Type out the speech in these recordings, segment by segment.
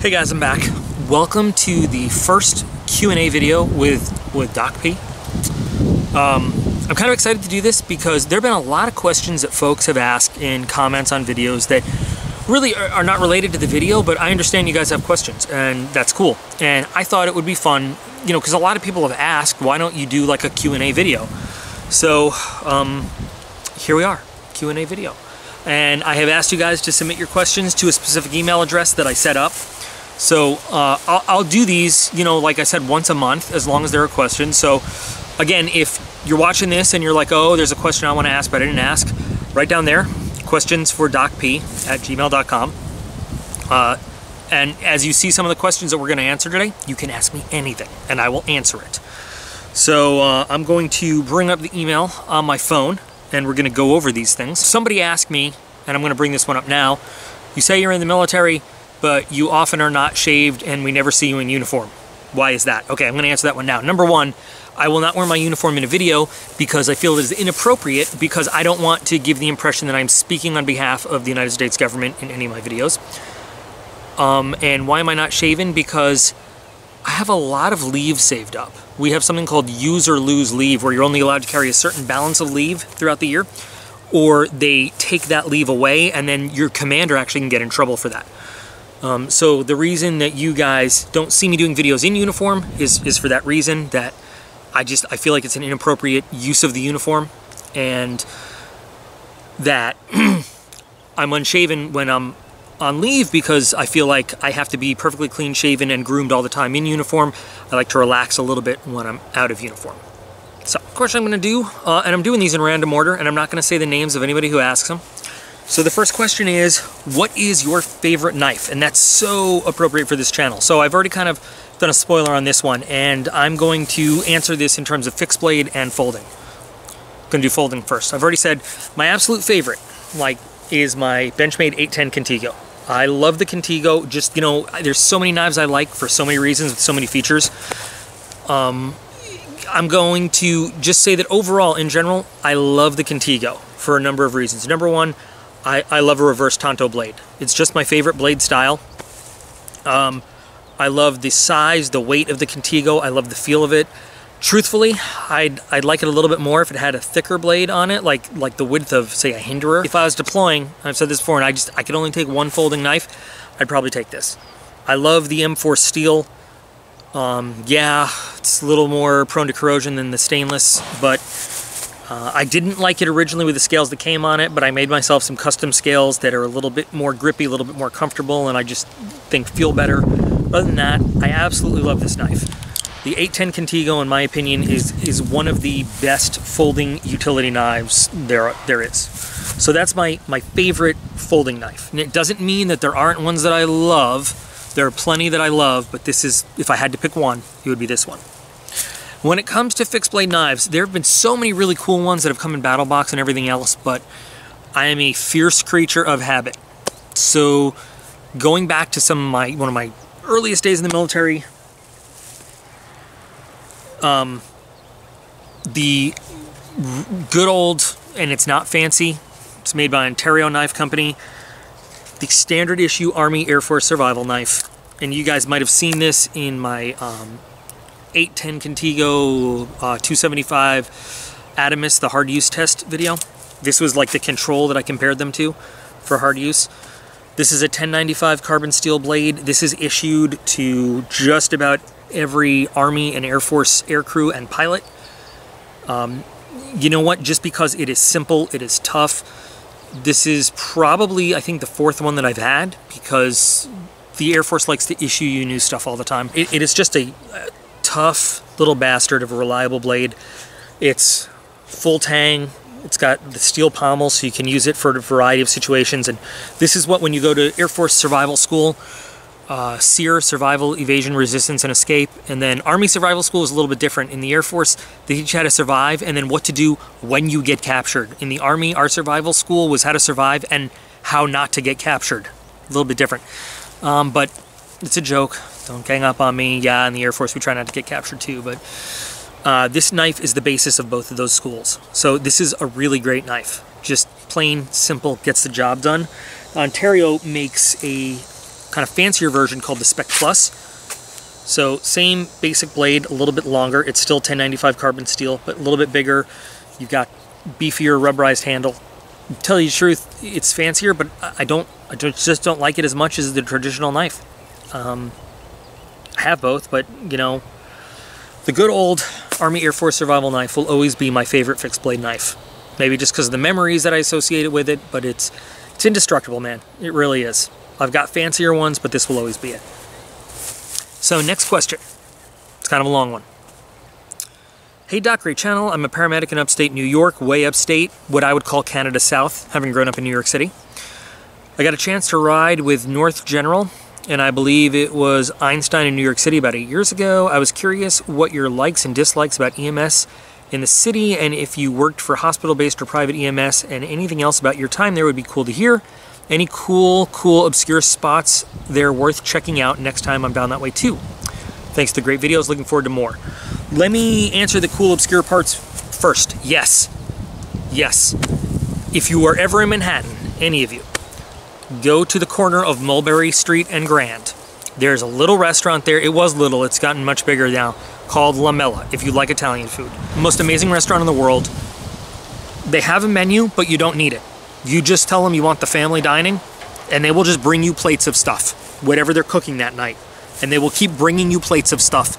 Hey guys, I'm back. Welcome to the first Q&A video with DocP. I'm kind of excited to do this because there have been a lot of questions that folks have asked in comments on videos that really are not related to the video, but I understand you guys have questions, and that's cool. And I thought it would be fun, you know, because a lot of people have asked, why don't you do like a Q&A video? So here we are, Q&A video. And I have asked you guys to submit your questions to a specific email address that I set up. So I'll do these, you know, like I said, once a month, as long as there are questions. So again, if you're watching this and you're like, oh, there's a question I want to ask, but I didn't ask, right down there, QuestionsForDocP@gmail.com. And as you see some of the questions that we're going to answer today, you can ask me anything, and I will answer it. So I'm going to bring up the email on my phone, and we're going to go over these things. Somebody asked me, and I'm going to bring this one up now, you say you're in the military, but you often are not shaved and we never see you in uniform. Why is that? Okay, I'm going to answer that one now. Number one, I will not wear my uniform in a video because I feel it is inappropriate, because I don't want to give the impression that I'm speaking on behalf of the United States government in any of my videos. And why am I not shaven? Because I have a lot of leave saved up. We have something called use or lose leave, where you're only allowed to carry a certain balance of leave throughout the year, or they take that leave away and then your commander actually can get in trouble for that. So the reason that you guys don't see me doing videos in uniform is for that reason, that I feel like it's an inappropriate use of the uniform, and that I'm unshaven when I'm on leave because I feel like I have to be perfectly clean shaven and groomed all the time in uniform. I like to relax a little bit when I'm out of uniform. So, of course, I'm going to do, and I'm doing these in random order, and I'm not going to say the names of anybody who asks them. So the first question is, what is your favorite knife? And that's so appropriate for this channel. So I've already kind of done a spoiler on this one, and I'm going to answer this in terms of fixed blade and folding. I'm going to do folding first. I've already said my absolute favorite, is my Benchmade 810 Contigo. I love the Contigo. Just, you know, there's so many knives I like for so many reasons with so many features. I'm going to just say that overall, in general, I love the Contigo for a number of reasons. Number one, I love a reverse tanto blade. It's just my favorite blade style. I love the size, the weight of the Contigo. I love the feel of it. Truthfully, I'd like it a little bit more if it had a thicker blade on it, like the width of, say, a Hinderer. If I was deploying, I've said this before, and I could only take one folding knife, I'd probably take this. I love the M4 steel. Yeah, it's a little more prone to corrosion than the stainless, but I didn't like it originally with the scales that came on it, but I made myself some custom scales that are a little bit more grippy, a little bit more comfortable, and I just think feel better. Other than that, I absolutely love this knife. The 810 Contigo, in my opinion, is one of the best folding utility knives there is. So that's my favorite folding knife. And it doesn't mean that there aren't ones that I love. There are plenty that I love, but this is, if I had to pick one, it would be this one. When it comes to fixed blade knives, there have been so many really cool ones that have come in Battle Box and everything else, but I am a fierce creature of habit. So going back to one of my earliest days in the military, the good old, and it's not fancy, it's made by Ontario Knife Company, the standard issue Army Air Force survival knife. And you guys might have seen this in my 810 Contigo 275 Adamus, the hard use test video. This was like the control that I compared them to for hard use. This is a 1095 carbon steel blade. This is issued to just about every Army and Air Force aircrew and pilot. You know what? Just because it is simple, it is tough. This is probably, I think, the fourth one that I've had, because the Air Force likes to issue you new stuff all the time. It is just a tough little bastard of a reliable blade. It's full tang. It's got the steel pommel, so you can use it for a variety of situations. And this is what, when you go to Air Force Survival School, SEER, Survival, Evasion, Resistance, and Escape, and then Army Survival School is a little bit different. In the Air Force, they teach you how to survive and then what to do when you get captured. In the Army, our survival school was how to survive and how not to get captured. A little bit different. But it's a joke. Don't gang up on me. Yeah, in the Air Force, we try not to get captured too, but this knife is the basis of both of those schools. So this is a really great knife. Just plain, simple, gets the job done. Ontario makes a kind of fancier version called the Spec Plus. So same basic blade, a little bit longer. It's still 1095 carbon steel, but a little bit bigger. You've got beefier rubberized handle. To tell you the truth, it's fancier, but I just don't like it as much as the traditional knife. I have both, but you know, the good old Army Air Force survival knife will always be my favorite fixed blade knife. Maybe just because of the memories that I associate with it, but it's indestructible, man. It really is. I've got fancier ones, but this will always be it. So next question. It's kind of a long one. Hey Doc, great channel. I'm a paramedic in upstate New York, way upstate, what I would call Canada South, having grown up in New York City. I got a chance to ride with North General, and I believe it was Einstein in New York City about 8 years ago. I was curious what your likes and dislikes about EMS in the city, and if you worked for hospital-based or private EMS, and anything else about your time there would be cool to hear. Any cool, obscure spots there worth checking out next time I'm down that way too. Thanks to the great videos, looking forward to more. Let me answer the cool, obscure parts first. Yes. Yes. If you are ever in Manhattan, any of you, go to the corner of Mulberry Street and Grand. There's a little restaurant there. It was little, it's gotten much bigger now, called La Mela, if you like Italian food. Most amazing restaurant in the world. They have a menu, but you don't need it. You just tell them you want the family dining, and they will just bring you plates of stuff, whatever they're cooking that night. And they will keep bringing you plates of stuff,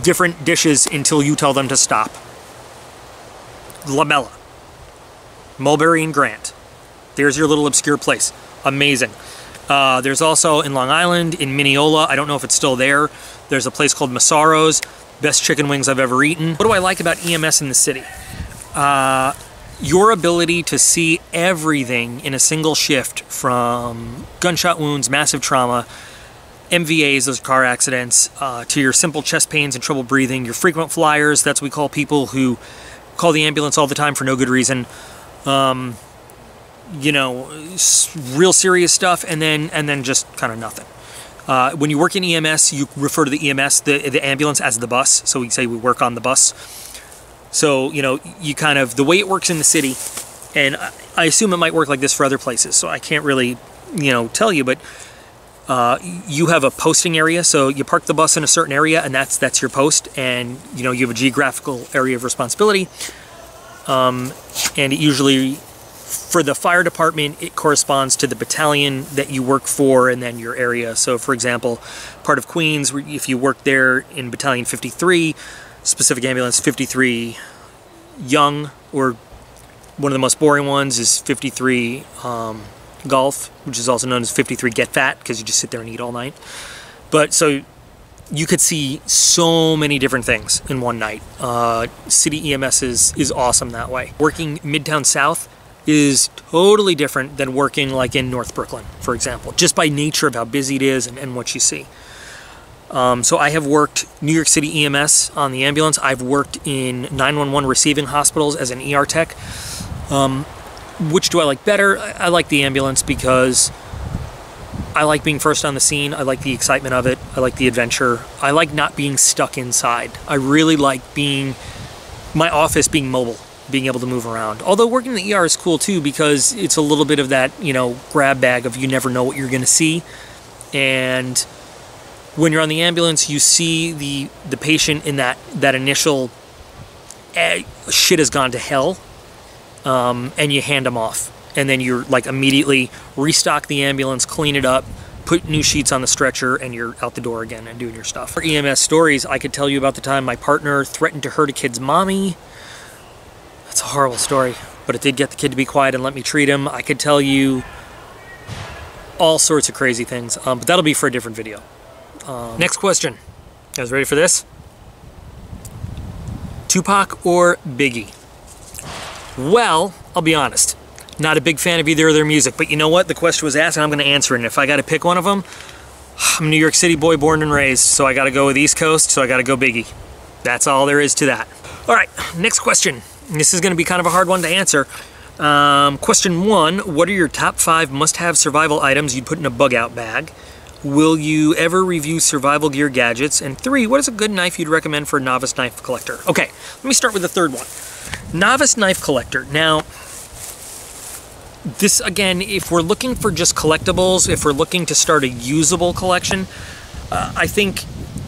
different dishes, until you tell them to stop. La Mela, Mulberry and Grant. There's your little obscure place. Amazing. There's also in Long Island, in Mineola, I don't know if it's still there, there's a place called Massaro's. Best chicken wings I've ever eaten. What do I like about EMS in the city? Your ability to see everything in a single shift, from gunshot wounds, massive trauma, MVAs, those car accidents, to your simple chest pains and trouble breathing, your frequent flyers, that's what we call people who call the ambulance all the time for no good reason. You know, real serious stuff, and then just kind of nothing. When you work in EMS, you refer to the EMS, the ambulance, as the bus. So we say we work on the bus. So, you know, you kind of, the way it works in the city, and I assume it might work like this for other places, so I can't really, you know, tell you, but you have a posting area, so you park the bus in a certain area, and that's your post, and, you know, you have a geographical area of responsibility, and it usually, for the fire department, it corresponds to the battalion that you work for and then your area. So, for example, part of Queens, if you work there in Battalion 53, specific ambulance 53 Young, or one of the most boring ones is 53 Golf, which is also known as 53 Get Fat, because you just sit there and eat all night. But so you could see so many different things in one night. City EMS is awesome that way. Working Midtown South is totally different than working like in North Brooklyn, for example, just by nature of how busy it is and what you see. So I have worked New York City EMS on the ambulance. I've worked in 911 receiving hospitals as an ER tech. Which do I like better? I like the ambulance because I like being first on the scene. I like the excitement of it. I like the adventure. I like not being stuck inside. I really like my office being mobile, being able to move around. Although working in the ER is cool too, because it's a little bit of that, you know, grab bag of you never know what you're going to see. And when you're on the ambulance, you see the patient in that initial shit has gone to hell, and you hand them off. And then you're like immediately restock the ambulance, clean it up, put new sheets on the stretcher, and you're out the door again and doing your stuff. For EMS stories, I could tell you about the time my partner threatened to hurt a kid's mommy. That's a horrible story, but it did get the kid to be quiet and let me treat him. I could tell you all sorts of crazy things, but that'll be for a different video. Next question. You guys ready for this? Tupac or Biggie? Well, I'll be honest. Not a big fan of either of their music, but you know what? The question was asked and I'm going to answer it. And if I got to pick one of them, I'm a New York City boy born and raised, so I got to go with East Coast, so I got to go Biggie. That's all there is to that. All right, next question. This is going to be kind of a hard one to answer. Question 1, what are your top 5 must-have survival items you'd put in a bug-out bag? Will you ever review survival gear gadgets? And 3, what is a good knife you'd recommend for a novice knife collector? Okay, let me start with the third one. Novice knife collector. Now, This, again, if we're looking for just collectibles, if we're looking to start a usable collection, I think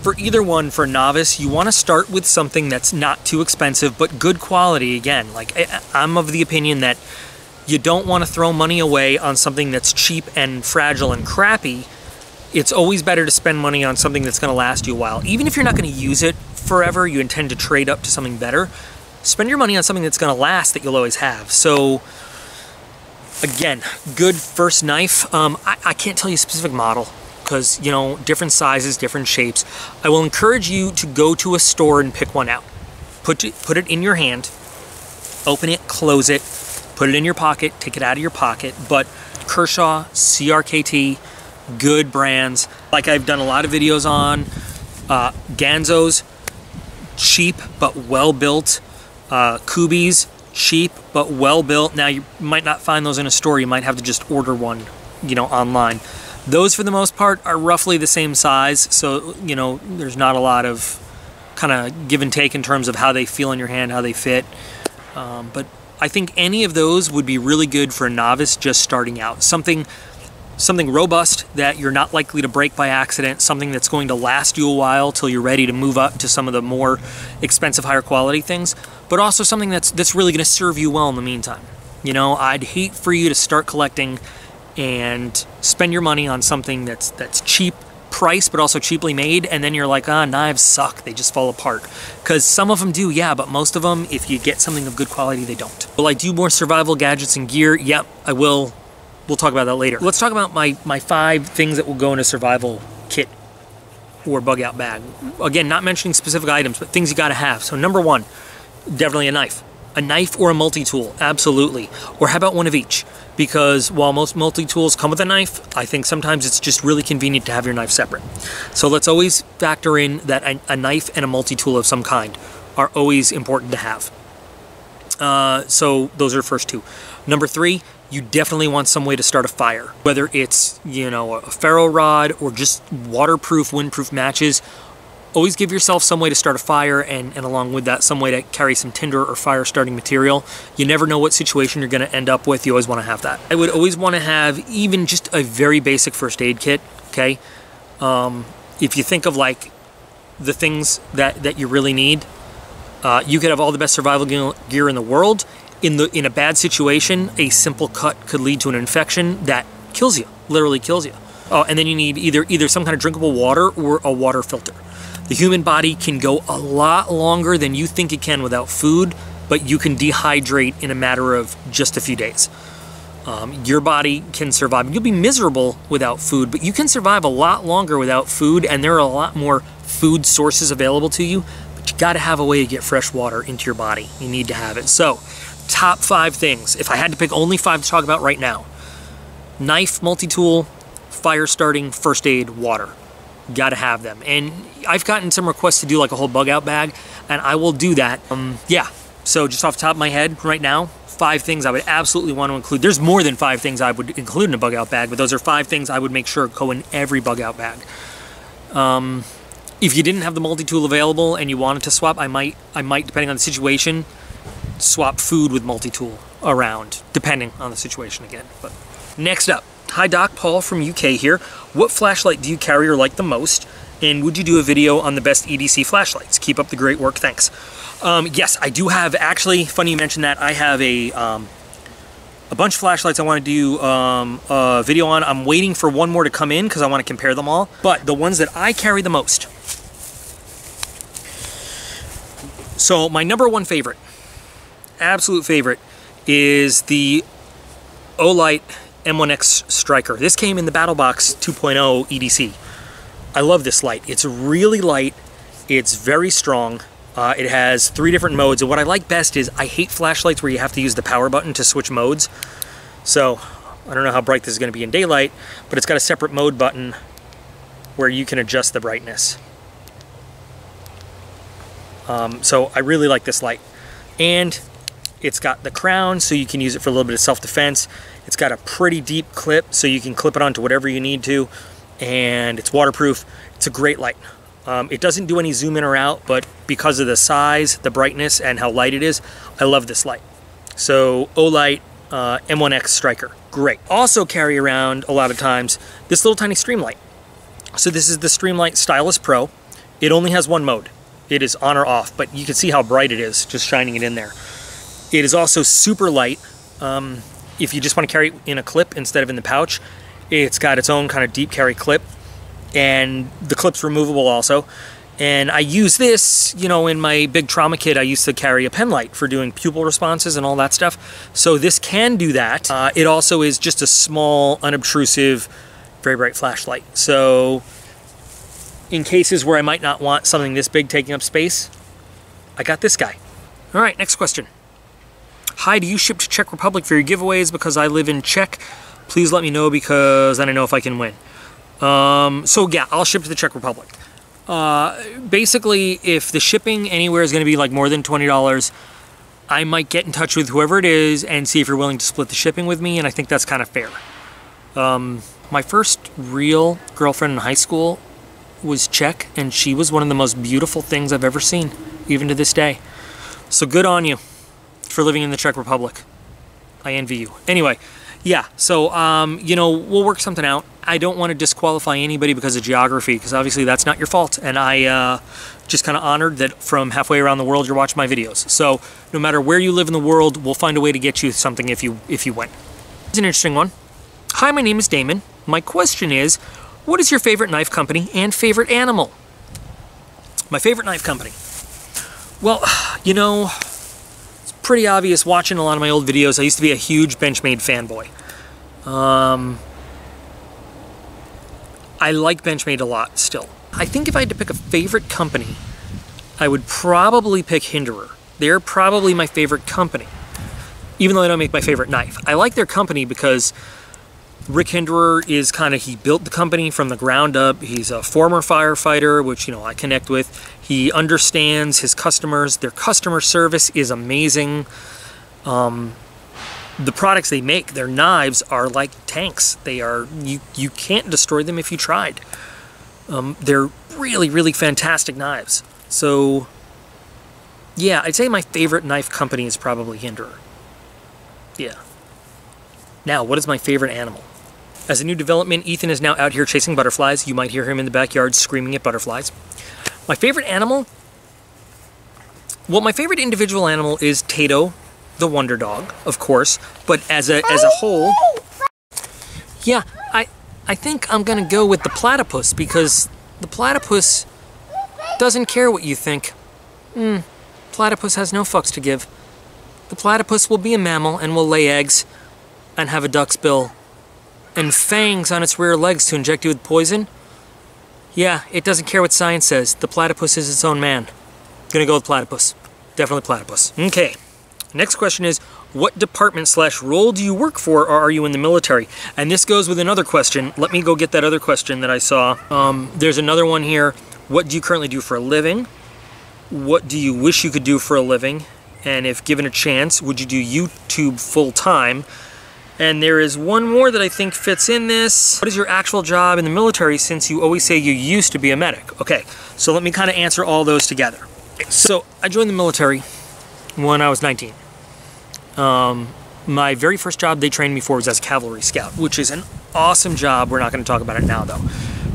for either one, for a novice, you want to start with something that's not too expensive, but good quality. Again, like, I'm of the opinion that you don't want to throw money away on something that's cheap and fragile and crappy. It's always better to spend money on something that's going to last you a while. Even if you're not going to use it forever, you intend to trade up to something better, spend your money on something that's going to last, that you'll always have. So again, good first knife. I can't tell you a specific model because, you know, different sizes, different shapes. I will encourage you to go to a store and pick one out. Put it in your hand, open it, close it, put it in your pocket, take it out of your pocket. But Kershaw, CRKT, good brands. Like I've done a lot of videos on, Ganzo's, cheap but well built. Kubi's, cheap but well built. Now you might not find those in a store, you might have to just order one, you know, online. Those for the most part are roughly the same size, so, you know, there's not a lot of kind of give and take in terms of how they feel in your hand, how they fit. But I think any of those would be really good for a novice just starting out. Something robust that you're not likely to break by accident, something that's going to last you a while till you're ready to move up to some of the more expensive, higher quality things, but also something that's really going to serve you well in the meantime. You know, I'd hate for you to start collecting and spend your money on something that's cheap price but also cheaply made, and then you're like, knives suck, they just fall apart. Because some of them do, yeah, but most of them, if you get something of good quality, they don't. Will I do more survival gadgets and gear? Yep, I will. We'll talk about that later. Let's talk about my 5 things that will go in a survival kit or bug out bag. Again, not mentioning specific items, but things you gotta have. So number 1, definitely a knife. A knife or a multi-tool, absolutely. Or how about one of each? Because while most multi-tools come with a knife, I think sometimes it's just really convenient to have your knife separate. So let's always factor in that a knife and a multi-tool of some kind are always important to have. So those are the first 2. Number 3, you definitely want some way to start a fire. Whether it's, you know, a ferro rod or just waterproof, windproof matches, always give yourself some way to start a fire, and along with that, some way to carry some tinder or fire starting material. You never know what situation you're gonna end up with. You always wanna have that. I would always wanna have even just a very basic first aid kit, okay? If you think of like the things that you really need, you could have all the best survival gear in the world. In a bad situation, a simple cut could lead to an infection that kills you, literally kills you. And then you need either some kind of drinkable water or a water filter. The human body can go a lot longer than you think it can without food, but you can dehydrate in a matter of just a few days. Your body can survive. You'll be miserable without food, but you can survive a lot longer without food, and there are a lot more food sources available to you, but you gotta have a way to get fresh water into your body. You need to have it. So, top 5 things. If I had to pick only 5 to talk about right now: knife, multi-tool, fire starting, first aid, water. Gotta have them. And I've gotten some requests to do like a whole bug out bag, and I will do that. Yeah, so just off the top of my head right now, 5 things I would absolutely want to include. There's more than 5 things I would include in a bug out bag, but those are 5 things I would make sure go in every bug out bag. If you didn't have the multi-tool available and you wanted to swap, I might, depending on the situation, swap food with multi-tool around, depending on the situation again. But next up, hi Doc, Paul from UK here. What flashlight do you carry or like the most? And would you do a video on the best EDC flashlights? Keep up the great work, thanks. Yes, I do have, actually, funny you mentioned that, I have a bunch of flashlights I want to do a video on. I'm waiting for one more to come in because I want to compare them all. But the ones that I carry the most. So my number 1 favorite, absolute favorite, is the Olight M1X Striker. This came in the BattleBox 2.0 EDC. I love this light. It's really light. It's very strong. It has 3 different modes, and what I like best is I hate flashlights where you have to use the power button to switch modes. So I don't know how bright this is going to be in daylight, but it's got a separate mode button where you can adjust the brightness. So I really like this light. And it's got the crown, so you can use it for a little bit of self-defense. It's got a pretty deep clip, so you can clip it onto whatever you need to. And it's waterproof. It's a great light. It doesn't do any zoom in or out, but because of the size, the brightness, and how light it is, I love this light. So Olight M1X Striker. Great. Also carry around a lot of times this little tiny Streamlight. So this is the Streamlight Stylus Pro. It only has one mode. It is on or off, but you can see how bright it is just shining it in there. It is also super light. If you just want to carry it in a clip instead of in the pouch, it's got its own kind of deep carry clip, and the clip's removable also. And I use this, you know, in my big trauma kit. I used to carry a pen light for doing pupil responses and all that stuff. So this can do that. It also is just a small, unobtrusive, very bright flashlight. So in cases where I might not want something this big taking up space, I got this guy. All right, next question. Hi, do you ship to Czech Republic for your giveaways? Because I live in Czech. Please let me know because then I know if I can win. So yeah, I'll ship to the Czech Republic. Basically, if the shipping anywhere is going to be like more than $20, I might get in touch with whoever it is and see if you're willing to split the shipping with me, and I think that's kind of fair. My first real girlfriend in high school was Czech, and she was one of the most beautiful things I've ever seen, even to this day. So good on you for living in the Czech Republic. I envy you. Anyway, yeah, so, you know, we'll work something out. I don't want to disqualify anybody because of geography, because obviously that's not your fault, and I just kind of honored that from halfway around the world you're watching my videos. So no matter where you live in the world, we'll find a way to get you something if you win. It's an interesting one. Hi, my name is Damon. My question is, what is your favorite knife company and favorite animal? My favorite knife company. Well, you know, it's pretty obvious watching a lot of my old videos. I used to be a huge Benchmade fanboy. I like Benchmade a lot still. I think if I had to pick a favorite company, I would probably pick Hinderer. They're probably my favorite company, even though they don't make my favorite knife. I like their company because Rick Hinderer is he built the company from the ground up. He's a former firefighter, which, you know, I connect with. He understands his customers. Their customer service is amazing. The products they make, their knives, are like tanks. They are, you can't destroy them if you tried. They're really, really fantastic knives. So, yeah, I'd say my favorite knife company is probably Hinderer. Yeah. Now, what is my favorite animal? As a new development, Ethan is now out here chasing butterflies. You might hear him in the backyard screaming at butterflies. My favorite animal? Well, my favorite individual animal is Tato, the Wonder Dog, of course, but as a whole, yeah, I think I'm gonna go with the platypus, because the platypus doesn't care what you think. Platypus has no fucks to give. The platypus will be a mammal and will lay eggs and have a duck's bill and fangs on its rear legs to inject you with poison. Yeah, it doesn't care what science says. The platypus is its own man. Gonna go with platypus. Definitely platypus. Okay. Next question is, what department/role do you work for, or are you in the military? And this goes with another question. Let me go get that other question that I saw. There's another one here. What do you currently do for a living? What do you wish you could do for a living? And if given a chance, would you do YouTube full-time? And there is one more that I think fits in this. What is your actual job in the military, since you always say you used to be a medic? Okay, so let me kind of answer all those together. So I joined the military when I was 19. My very first job they trained me for was as a cavalry scout, which is an awesome job. We're not going to talk about it now, though.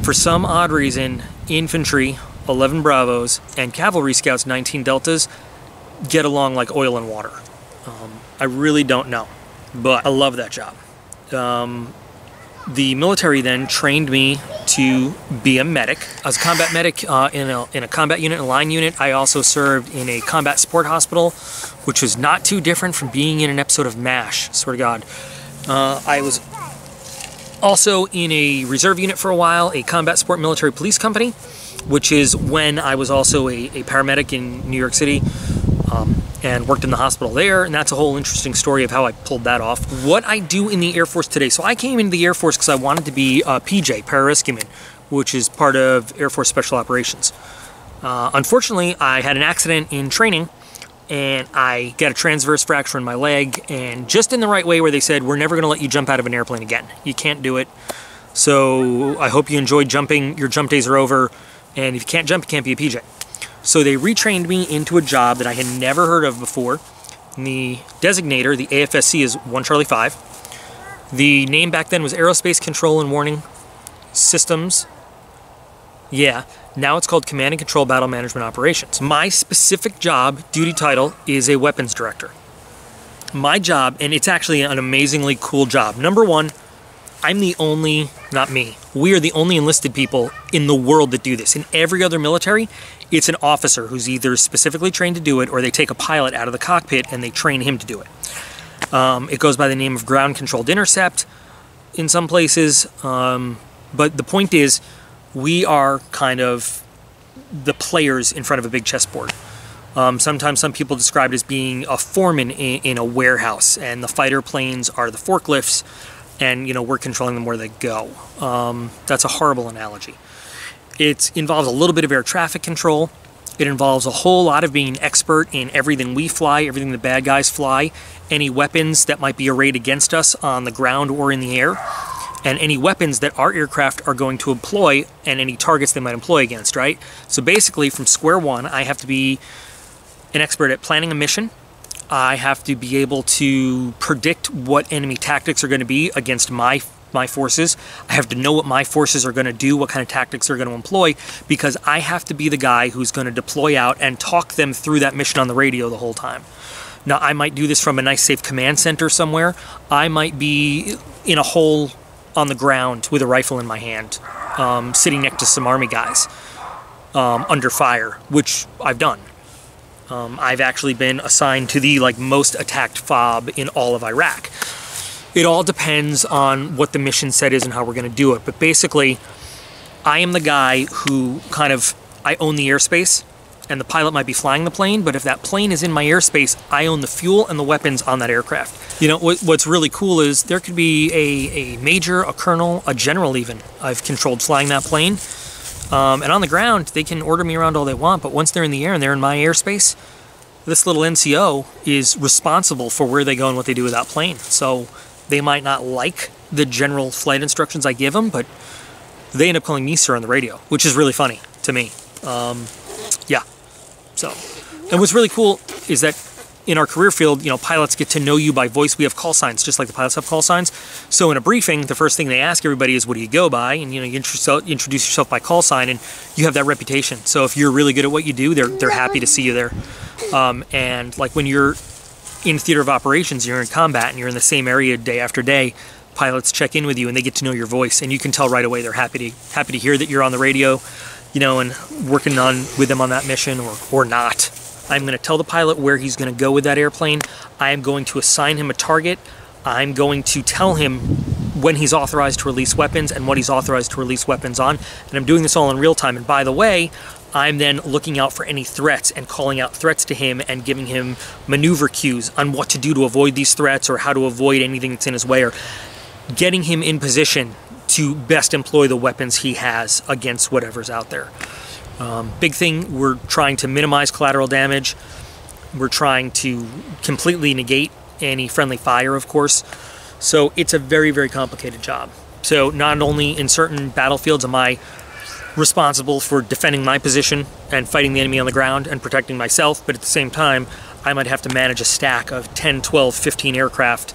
For some odd reason, infantry, 11 Bravos, and cavalry scouts, 19 Deltas, get along like oil and water. I really don't know, but I love that job. The military then trained me to be a medic. I was a combat medic in a combat unit, a line unit. I also served in a combat support hospital, which was not too different from being in an episode of MASH, swear to God. I was also in a reserve unit for a while, a combat support military police company, which is when I was also a paramedic in New York City. And worked in the hospital there, and that's a whole interesting story of how I pulled that off. What I do in the Air Force today. So I came into the Air Force because I wanted to be a PJ, pararescueman, which is part of Air Force Special Operations. Unfortunately, I had an accident in training, and I got a transverse fracture in my leg, and just in the right way where they said, we're never going to let you jump out of an airplane again. You can't do it. So I hope you enjoyed jumping. Your jump days are over, and if you can't jump, you can't be a PJ. So they retrained me into a job that I had never heard of before, And the designator, the AFSC, is 1 Charlie 5. The name back then was Aerospace Control and Warning Systems. Yeah, now it's called Command and Control Battle Management Operations. My specific job, duty title, is a weapons director. My job, and it's actually an amazingly cool job. Number one, I'm the only, not me, we are the only enlisted people in the world that do this. In every other military, it's an officer who's either specifically trained to do it, or they take a pilot out of the cockpit and they train him to do it. It goes by the name of ground controlled intercept in some places, but the point is, we are kind of the players in front of a big chessboard. Sometimes some people describe it as being a foreman in a warehouse, and the fighter planes are the forklifts, and we're controlling them where they go. That's a horrible analogy. It involves a little bit of air traffic control. It involves a whole lot of being expert in everything we fly, everything the bad guys fly, any weapons that might be arrayed against us on the ground or in the air, and any weapons that our aircraft are going to employ, and any targets they might employ against, right? So basically, from square one, I have to be an expert at planning a mission. I have to be able to predict what enemy tactics are going to be against my forces. I have to know what my forces are going to do, what kind of tactics they're going to employ, because I have to be the guy who's going to deploy out and talk them through that mission on the radio the whole time. Now, I might do this from a nice, safe command center somewhere. I might be in a hole on the ground with a rifle in my hand, sitting next to some army guys under fire, which I've done. I've actually been assigned to the most attacked FOB in all of Iraq. It all depends on what the mission set is and how we're going to do it. But basically, I am the guy who I own the airspace, and the pilot might be flying the plane, but if that plane is in my airspace, I own the fuel and the weapons on that aircraft. What's really cool is there could be a major, a colonel, a general even. I've controlled flying that plane. And on the ground, they can order me around all they want, but once they're in the air and they're in my airspace, this little NCO is responsible for where they go and what they do with that plane. So they might not like the general flight instructions I give them, but they end up calling me sir on the radio, which is really funny to me. Yeah. So, and what's really cool is that in our career field, pilots get to know you by voice. We have call signs, just like the pilots have call signs. So in a briefing, the first thing they ask everybody is, what do you go by? And you introduce yourself by call sign, and you have that reputation. So if you're really good at what you do, they're happy to see you there. And like when you're in theater of operations, you're in combat, and you're in the same area day after day, pilots check in with you, and they get to know your voice, and you can tell right away they're happy to hear that you're on the radio, and working with them on that mission, or not. I'm going to tell the pilot where he's going to go with that airplane. I am going to assign him a target. I'm going to tell him when he's authorized to release weapons and what he's authorized to release weapons on. And I'm doing this all in real time. And by the way, I'm then looking out for any threats and calling out threats to him and giving him maneuver cues on what to do to avoid these threats, or how to avoid anything that's in his way, or getting him in position to best employ the weapons he has against whatever's out there. Big thing, we're trying to minimize collateral damage. We're trying to completely negate any friendly fire, of course. So it's a very, very complicated job. So not only in certain battlefields am I responsible for defending my position and fighting the enemy on the ground and protecting myself, but at the same time, I might have to manage a stack of 10, 12, 15 aircraft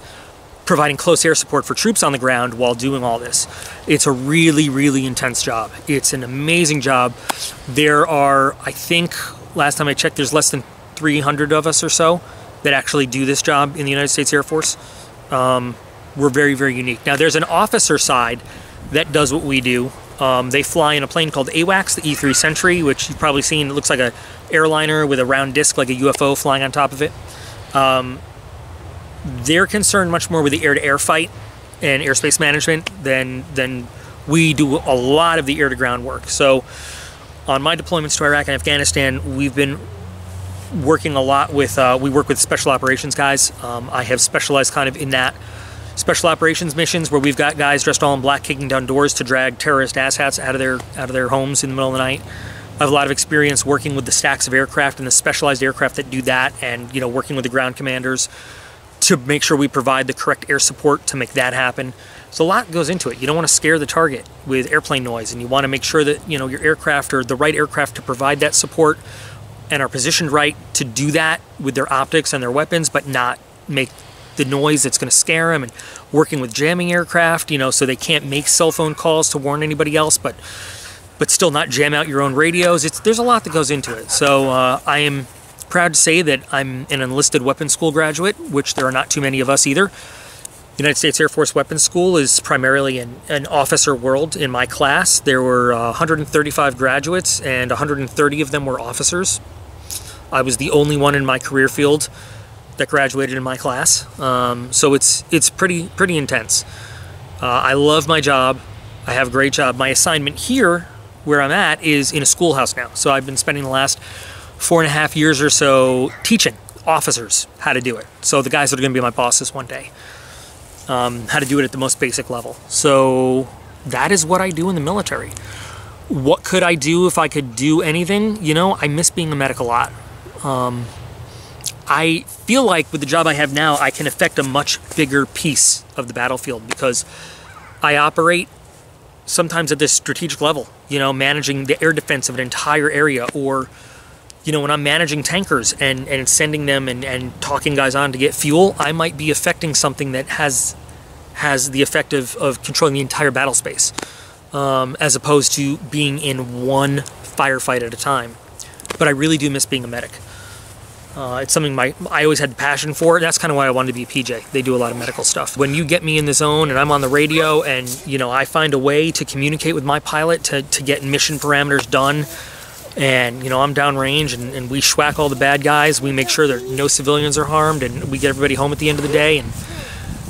providing close air support for troops on the ground while doing all this. It's a really, really intense job. It's an amazing job. There are, I think, last time I checked, there's less than 300 of us or so that actually do this job in the United States Air Force. We're very, very unique. Now, there's an officer side that does what we do. They fly in a plane called AWACS, the E-3 Sentry, which you've probably seen. It looks like an airliner with a round disc like a UFO flying on top of it. They're concerned much more with the air-to-air fight and airspace management than we do a lot of the air-to-ground work. So on my deployments to Iraq and Afghanistan, we've been working a lot with, we work with special operations guys. I have specialized kind of in that special operations missions where we've got guys dressed all in black kicking down doors to drag terrorist asshats out of their homes in the middle of the night. I have a lot of experience working with the stacks of aircraft and the specialized aircraft that do that, and working with the ground commanders to make sure we provide the correct air support to make that happen. So a lot goes into it. You don't want to scare the target with airplane noise, and you want to make sure that your aircraft are the right aircraft to provide that support and are positioned right to do that with their optics and their weapons, but not make the noise that's going to scare them, and working with jamming aircraft, you know, so they can't make cell phone calls to warn anybody else, but still not jam out your own radios. There's a lot that goes into it. So I am proud to say that I'm an enlisted weapons school graduate, which there are not too many of us either. United States Air Force Weapons School is primarily an officer world. In my class, there were 135 graduates, and 130 of them were officers. I was the only one in my career field that graduated in my class. So it's pretty intense. I love my job. I have a great job. My assignment here, where I'm at, is in a schoolhouse now. So I've been spending the last 4.5 years or so teaching officers how to do it. So the guys that are going to be my bosses one day, how to do it at the most basic level. So that is what I do in the military. What could I do if I could do anything? You know, I miss being a medic a lot. I feel like with the job I have now, I can affect a much bigger piece of the battlefield because I operate sometimes at this strategic level, you know, managing the air defense of an entire area, or, you know, when I'm managing tankers and sending them and talking guys on to get fuel, I might be affecting something that has the effect of controlling the entire battle space, as opposed to being in one firefight at a time. But I really do miss being a medic. It's something I always had the passion for. That's kind of why I wanted to be a PJ. They do a lot of medical stuff. When you get me in the zone and I'm on the radio and, you know, I find a way to communicate with my pilot to get mission parameters done, and, you know, I'm downrange and we schwack all the bad guys, we make sure that no civilians are harmed, and we get everybody home at the end of the day, and,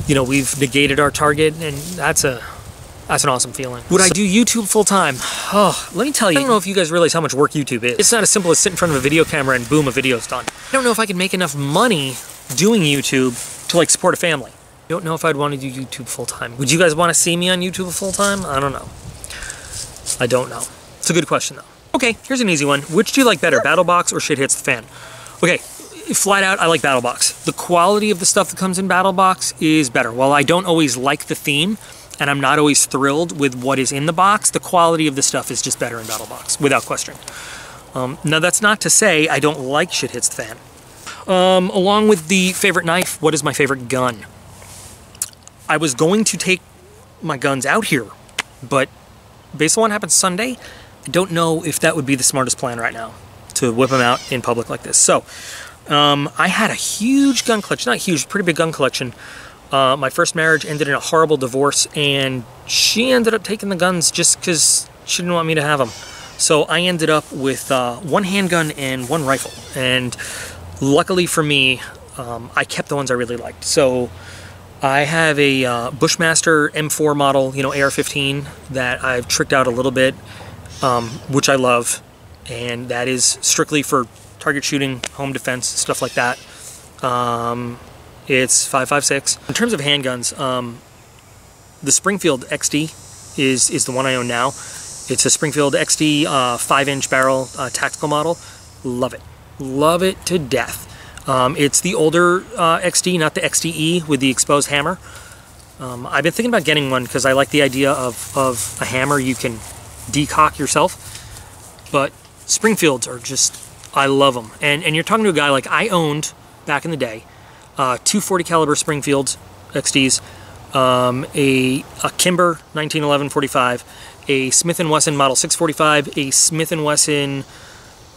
you know, we've negated our target, and that's an awesome feeling. Would I do YouTube full time? Oh, let me tell you, I don't know if you guys realize how much work YouTube is. It's not as simple as sit in front of a video camera and boom, a video's done. I don't know if I could make enough money doing YouTube to like support a family. I don't know if I'd want to do YouTube full time. Would you guys want to see me on YouTube full time? I don't know. I don't know. It's a good question though. Okay, here's an easy one. Which do you like better, BattleBox or Shit Hits the Fan? Okay, flat out, I like BattleBox. The quality of the stuff that comes in BattleBox is better. While I don't always like the theme, and I'm not always thrilled with what is in the box, the quality of the stuff is just better in BattleBox, without question. Now, that's not to say I don't like Shit Hits the Fan. Along with the favorite knife, what is my favorite gun? I was going to take my guns out here, but based on what happened Sunday, I don't know if that would be the smartest plan right now, to whip them out in public like this. So, I had a huge gun collection, not huge, pretty big gun collection. My first marriage ended in a horrible divorce, and she ended up taking the guns just because she didn't want me to have them. So I ended up with one handgun and one rifle, and luckily for me, I kept the ones I really liked. So I have a Bushmaster M4 model, you know, AR-15, that I've tricked out a little bit, which I love, and that is strictly for target shooting, home defense, stuff like that. It's 5.56. In terms of handguns, the Springfield XD is the one I own now. It's a Springfield XD 5-inch barrel tactical model. Love it. Love it to death. It's the older XD, not the XDE with the exposed hammer. I've been thinking about getting one because I like the idea of a hammer you can decock yourself. But Springfields are just, I love them. And you're talking to a guy like I owned back in the day. 240 caliber Springfield XDs, a Kimber 1911 45, a Smith & Wesson Model 645, a Smith & Wesson,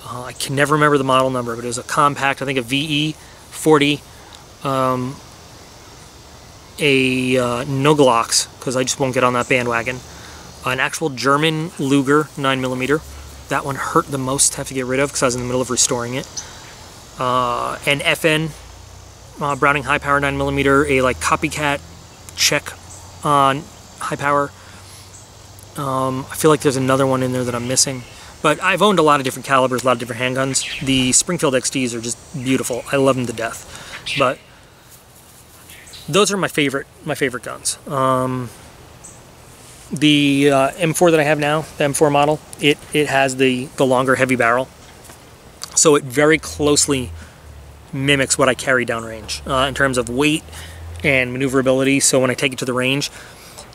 I can never remember the model number, but it was a compact, I think a VE 40, a no Glocks, because I just won't get on that bandwagon, an actual German Luger 9mm, that one hurt the most to have to get rid of because I was in the middle of restoring it, an FN, Browning high power 9mm, a like copycat Czech on high power. I feel like there's another one in there that I'm missing. But I've owned a lot of different calibers, a lot of different handguns. The Springfield XDs are just beautiful. I love them to death. But those are my favorite guns. The M4 that I have now, the M4 model, it has the longer heavy barrel. So it very closely mimics what I carry downrange in terms of weight and maneuverability. So when I take it to the range,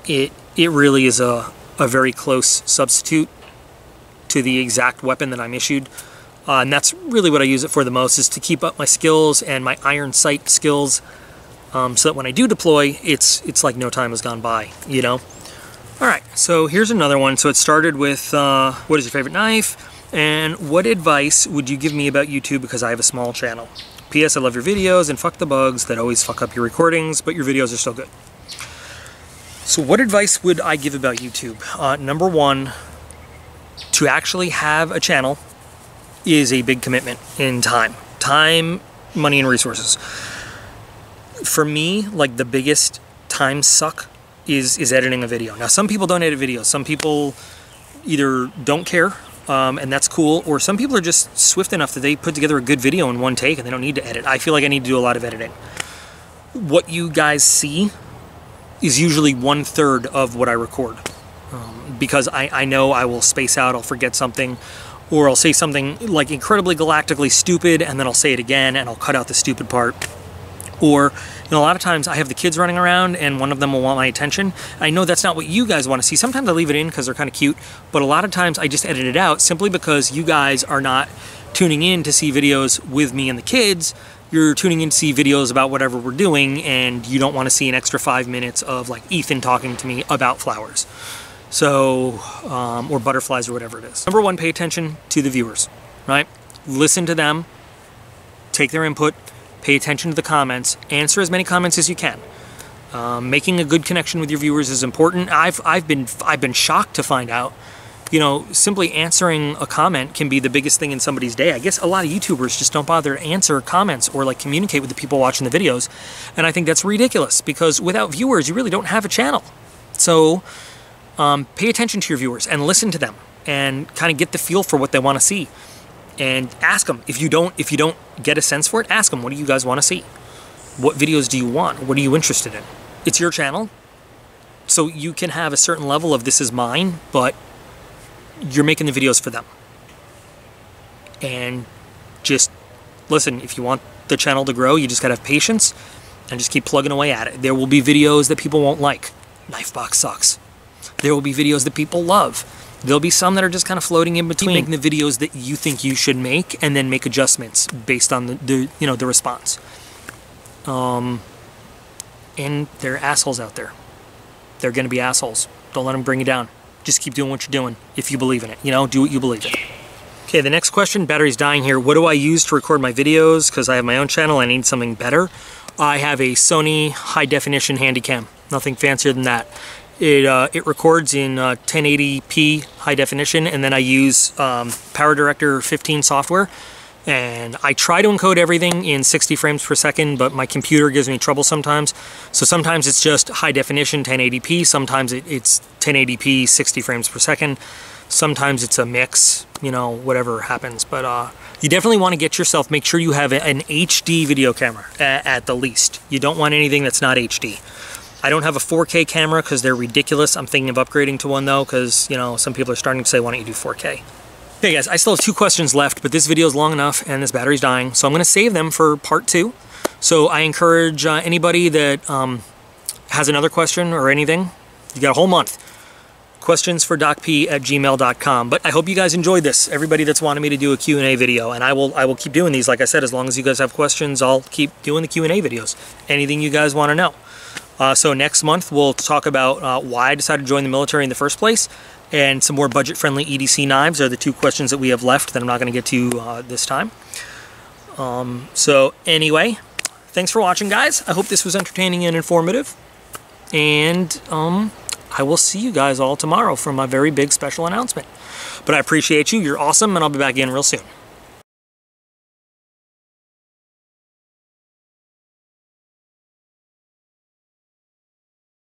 it really is a very close substitute to the exact weapon that I'm issued. And that's really what I use it for the most, is to keep up my skills and my iron sight skills, so that when I do deploy, it's like no time has gone by, you know? All right, so here's another one. So it started with, what is your favorite knife? And what advice would you give me about YouTube because I have a small channel? P.S. I love your videos and fuck the bugs that always fuck up your recordings, but your videos are still good. So what advice would I give about YouTube? Number one, to actually have a channel is a big commitment in time. Time, money, and resources. For me, like the biggest time suck is editing a video. Now, some people don't edit videos. Some people either don't care, and that's cool, or some people are just swift enough that they put together a good video in one take and they don't need to edit. I feel like I need to do a lot of editing. What you guys see is usually 1/3 of what I record, because I know I will space out, I'll forget something, or I'll say something like incredibly galactically stupid and then I'll say it again and I'll cut out the stupid part. Or, you know, a lot of times I have the kids running around and one of them will want my attention. I know that's not what you guys want to see. Sometimes I leave it in because they're kind of cute, but a lot of times I just edit it out simply because you guys are not tuning in to see videos with me and the kids. You're tuning in to see videos about whatever we're doing, and you don't want to see an extra 5 minutes of like Ethan talking to me about flowers. So, or butterflies or whatever it is. Number one, pay attention to the viewers, right? Listen to them, take their input, pay attention to the comments, answer as many comments as you can. Making a good connection with your viewers is important. I've been shocked to find out, you know, simply answering a comment can be the biggest thing in somebody's day. I guess a lot of YouTubers just don't bother to answer comments or like communicate with the people watching the videos. And I think that's ridiculous, because without viewers, you really don't have a channel. So pay attention to your viewers and listen to them and kind of get the feel for what they want to see. And ask them. If you don't get a sense for it, ask them, what do you guys want to see? What videos do you want? What are you interested in? It's your channel, so you can have a certain level of this is mine, but you're making the videos for them. And just listen, if you want the channel to grow, you just gotta have patience and just keep plugging away at it. There will be videos that people won't like. Knifebox sucks. There will be videos that people love. There'll be some that are just kind of floating in between. Making the videos that you think you should make, and then make adjustments based on the you know, the response. And there are assholes out there. They're going to be assholes. Don't let them bring you down. Just keep doing what you're doing if you believe in it. You know, do what you believe in. Okay, the next question, battery's dying here. What do I use to record my videos? Because I have my own channel, I need something better. I have a Sony high definition Handycam. Nothing fancier than that. It records in 1080p high definition, and then I use PowerDirector 15 software, and I try to encode everything in 60 frames per second, but my computer gives me trouble sometimes. So sometimes it's just high definition 1080p, sometimes it's 1080p 60 frames per second, sometimes it's a mix, you know, whatever happens. But you definitely want to get yourself, make sure you have an HD video camera at the least. You don't want anything that's not HD. I don't have a 4K camera because they're ridiculous. I'm thinking of upgrading to one though, because, you know, some people are starting to say, why don't you do 4K? Okay guys, I still have 2 questions left, but this video is long enough and this battery's dying, so I'm going to save them for part 2. So I encourage anybody that has another question or anything, you got a whole month. QuestionsForDocP@gmail.com. But I hope you guys enjoyed this. Everybody that's wanted me to do a Q&A video, and I will keep doing these. Like I said, as long as you guys have questions, I'll keep doing the Q&A videos. Anything you guys want to know. So next month we'll talk about why I decided to join the military in the first place, and some more budget-friendly EDC knives are the 2 questions that we have left that I'm not going to get to this time. So anyway, thanks for watching, guys. I hope this was entertaining and informative, and I will see you guys all tomorrow for my very big special announcement. But I appreciate you. You're awesome, and I'll be back in real soon.